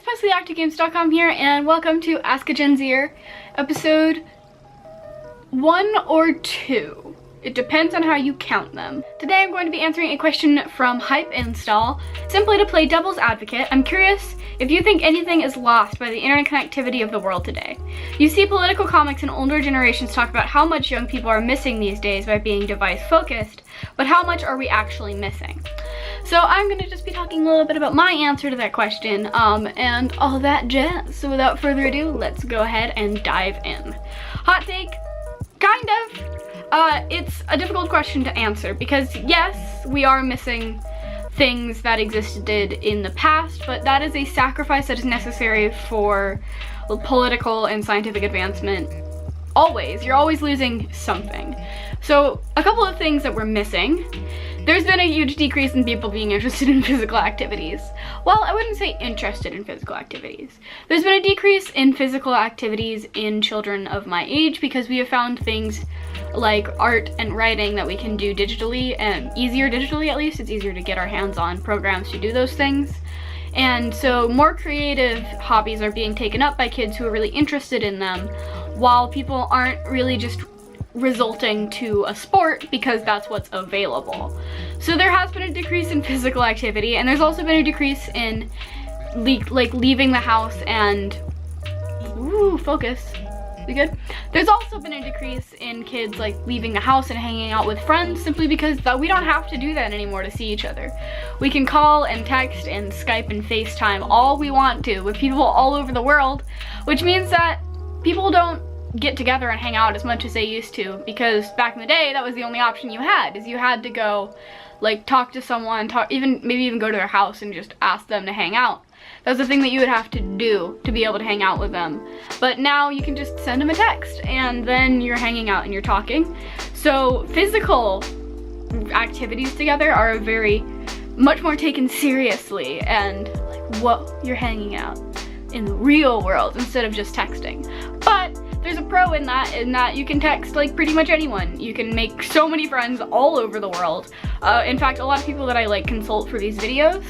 PressyActiveGames.com here, and welcome to Ask a Gen Zer, episode 1 or 2. It depends on how you count them. Today I'm going to be answering a question from Hype Install. Simply to play devil's advocate, I'm curious if you think anything is lost by the internet connectivity of the world today. You see political comics in older generations talk about how much young people are missing these days by being device focused, but how much are we actually missing? So I'm going to just be talking a little bit about my answer to that question, and all that jazz. So without further ado, let's go ahead and dive in. Hot take, kind of. It's a difficult question to answer because yes, we are missing things that existed in the past, but that is a sacrifice that is necessary for political and scientific advancement. Always. You're always losing something. So a couple of things that we're missing. There's been a huge decrease in people being interested in physical activities. Well, I wouldn't say interested in physical activities. There's been a decrease in physical activities in children of my age because we have found things like art and writing that we can do digitally, and easier digitally at least. It's easier to get our hands on programs to do those things. And so more creative hobbies are being taken up by kids who are really interested in them, while people aren't really just resulting to a sport because that's what's available. So there has been a decrease in physical activity, and there's also been a decrease in leaving the house and focus. We good? There's also been a decrease in kids leaving the house and hanging out with friends, simply because we don't have to do that anymore to see each other. We can call and text and Skype and FaceTime all we want to with people all over the world, which means that people don't get together and hang out as much as they used to, because back in the day that was the only option you had, is you had to go talk to someone, maybe even go to their house and just ask them to hang out. That's the thing that you would have to do to be able to hang out with them. But now you can just send them a text and then you're hanging out and you're talking. So physical activities together are much more taken seriously, and whoa, you're hanging out in the real world instead of just texting. But there's a pro in that you can text pretty much anyone. You can make so many friends all over the world. In fact, a lot of people that I consult for these videos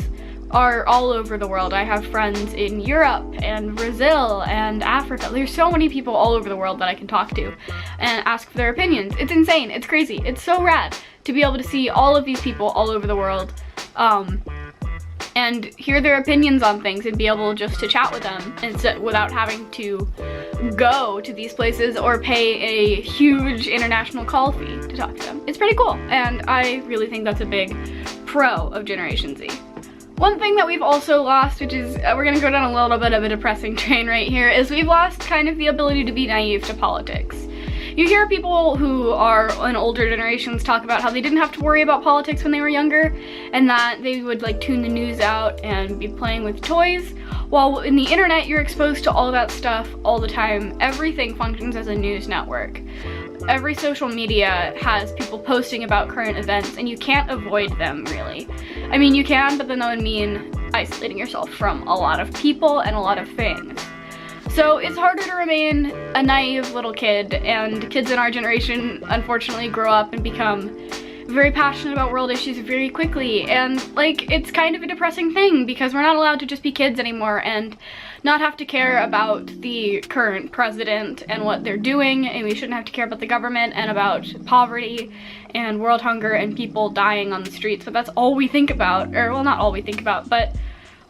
are all over the world. I have friends in Europe and Brazil and Africa. There's so many people all over the world that I can talk to and ask for their opinions. It's insane. It's crazy. It's so rad to be able to see all of these people all over the world and hear their opinions on things and be able just to chat with them without having to go to these places or pay a huge international call fee to talk to them. It's pretty cool, and I really think that's a big pro of Generation Z. One thing that we've also lost, which is, we're gonna go down a little bit of a depressing train right here, is we've lost kind of the ability to be naive to politics. You hear people who are in older generations talk about how they didn't have to worry about politics when they were younger, and that they would tune the news out and be playing with toys. While in the internet, you're exposed to all that stuff all the time. Everything functions as a news network. Every social media has people posting about current events, and you can't avoid them, really. I mean, you can, but then that would mean isolating yourself from a lot of people and a lot of things. So it's harder to remain a naive little kid, and kids in our generation unfortunately grow up and become very passionate about world issues very quickly, and it's kind of a depressing thing because we're not allowed to just be kids anymore and not have to care about the current president and what they're doing, and we shouldn't have to care about the government and about poverty and world hunger and people dying on the streets. But that's all we think about, or well, not all we think about, but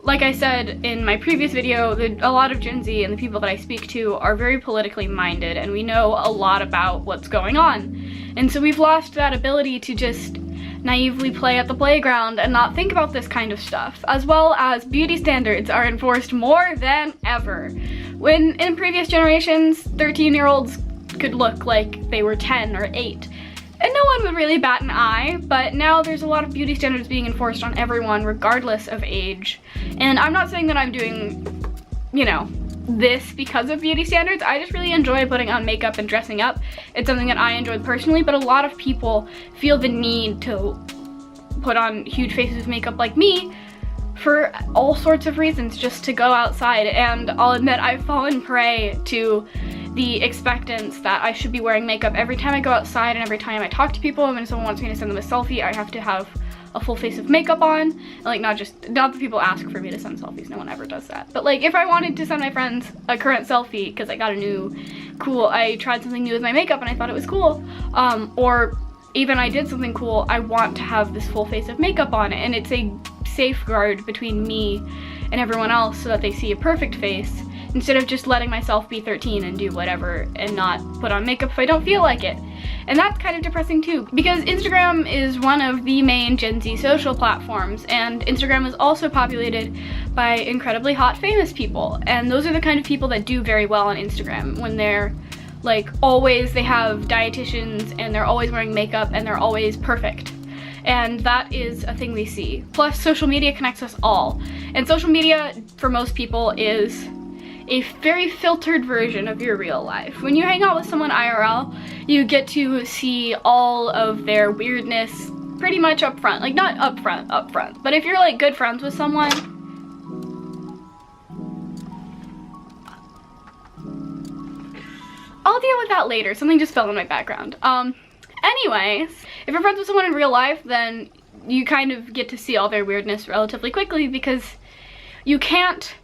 like I said in my previous video, a lot of Gen Z and the people that I speak to are very politically minded, and we know a lot about what's going on. And so we've lost that ability to just naively play at the playground and not think about this kind of stuff, as well as beauty standards are enforced more than ever. When in previous generations, 13-year-olds could look like they were 10 or 8. And no one would really bat an eye, but now there's a lot of beauty standards being enforced on everyone regardless of age. And I'm not saying that I'm doing, this because of beauty standards. I just really enjoy putting on makeup and dressing up. It's something that I enjoy personally, but a lot of people feel the need to put on huge faces of makeup like me for all sorts of reasons, just to go outside. And I'll admit, I've fallen prey to the expectance that I should be wearing makeup every time I go outside and every time I talk to people. And when someone wants me to send them a selfie, I have to have a full face of makeup on, and like not that people ask for me to send selfies, no one ever does that, but like if I wanted to send my friends a current selfie because I got I tried something new with my makeup and I thought it was cool, or even I did something cool, I want to have this full face of makeup on, and it's a safeguard between me and everyone else so that they see a perfect face, instead of just letting myself be 13 and do whatever and not put on makeup if I don't feel like it. And that's kind of depressing too, because Instagram is one of the main Gen Z social platforms, and Instagram is also populated by incredibly hot famous people, and those are the kind of people that do very well on Instagram when they're like they have dietitians and they're always wearing makeup and they're always perfect. And that is a thing we see. Plus, social media connects us all. And social media, for most people, is a very filtered version of your real life. When you hang out with someone IRL, you get to see all of their weirdness pretty much up front. Like, not up front, but if you're like good friends with someone, I'll deal with that later. Something just fell in my background. Anyways, if you're friends with someone in real life, then you kind of get to see all their weirdness relatively quickly, because you can't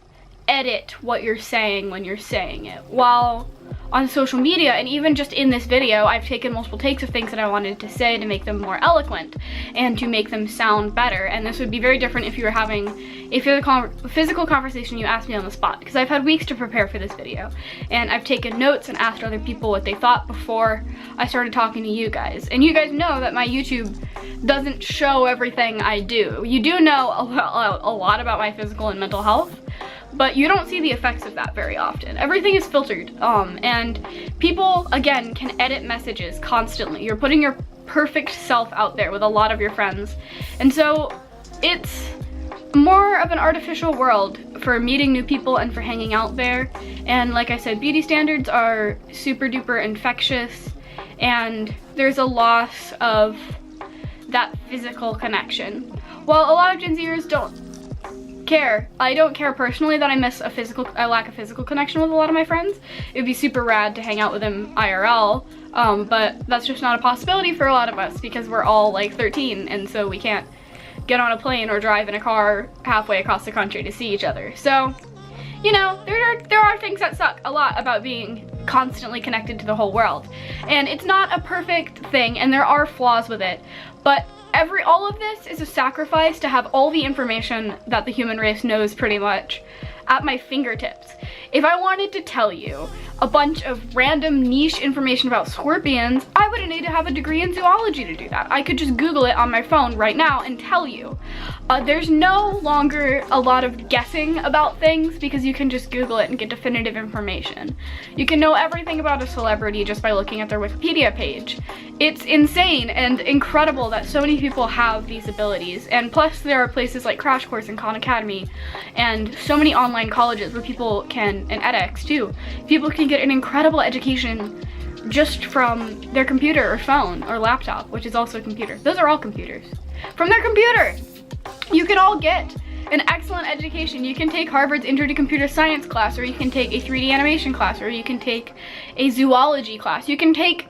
edit what you're saying when you're saying it. While on social media, and even just in this video, I've taken multiple takes of things that I wanted to say to make them more eloquent and to make them sound better. And this would be very different if you were having a physical conversation you asked me on the spot, because I've had weeks to prepare for this video, and I've taken notes and asked other people what they thought before I started talking to you guys. And you guys know that my YouTube doesn't show everything I do. You do know a lot about my physical and mental health, but you don't see the effects of that very often. Everything is filtered, and people, again, can edit messages constantly. You're putting your perfect self out there with a lot of your friends, and so it's more of an artificial world for meeting new people and for hanging out there. And like I said, beauty standards are super duper infectious, and there's a loss of that physical connection. While a lot of Gen Zers don't care. I don't care personally that I lack a physical connection with a lot of my friends. It would be super rad to hang out with them IRL, but that's just not a possibility for a lot of us because we're all like 13, and so we can't get on a plane or drive in a car halfway across the country to see each other. So, you know, there are things that suck a lot about being constantly connected to the whole world. And it's not a perfect thing, and there are flaws with it, but all of this is a sacrifice to have all the information that the human race knows pretty much at my fingertips. If I wanted to tell you a bunch of random niche information about scorpions, I wouldn't need to have a degree in zoology to do that. I could just Google it on my phone right now and tell you. There's no longer a lot of guessing about things because you can just Google it and get definitive information. You can know everything about a celebrity just by looking at their Wikipedia page. It's insane and incredible that so many people have these abilities, and plus there are places like Crash Course and Khan Academy and so many online colleges where people can, and edX too, people can get an incredible education just from their computer or phone or laptop, which is also a computer. Those are all computers. From their computer, you can all get an excellent education. You can take Harvard's Intro to Computer Science class, or you can take a 3D animation class, or you can take a zoology class. You can take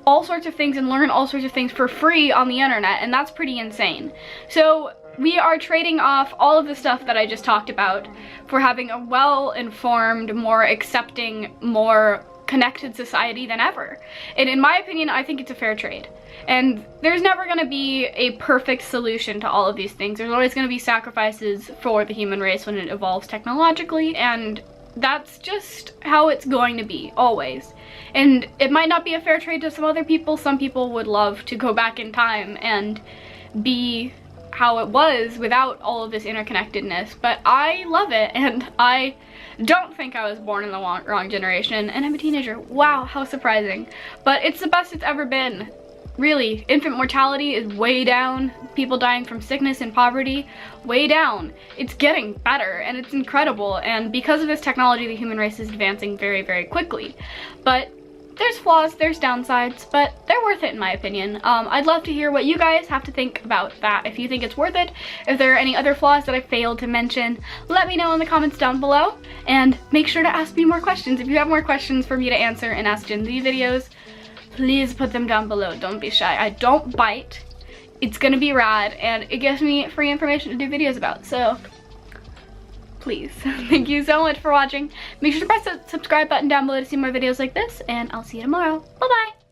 all sorts of things and learn all sorts of things for free on the internet, and that's pretty insane. So we are trading off all of the stuff that I just talked about for having a well-informed, more accepting, more connected society than ever. And in my opinion, I think it's a fair trade. And there's never gonna be a perfect solution to all of these things. There's always gonna be sacrifices for the human race when it evolves technologically, and that's just how it's going to be, always. And it might not be a fair trade to some other people. Some people would love to go back in time and be how it was without all of this interconnectedness, but I love it, and I don't think I was born in the wrong generation, and I'm a teenager. Wow, how surprising. But it's the best it's ever been. Really, infant mortality is way down. People dying from sickness and poverty, way down. It's getting better, and it's incredible, and because of this technology, the human race is advancing very, very quickly. But there's flaws, there's downsides, but they're worth it in my opinion. I'd love to hear what you guys have to think about that. If you think it's worth it, if there are any other flaws that I failed to mention, let me know in the comments down below, and make sure to ask me more questions. If you have more questions for me to answer in Ask Gen Z videos, please put them down below. Don't be shy. I don't bite. It's gonna be rad, and it gives me free information to do videos about, so please. Thank you so much for watching. Make sure to press the subscribe button down below to see more videos like this, and I'll see you tomorrow. Bye bye.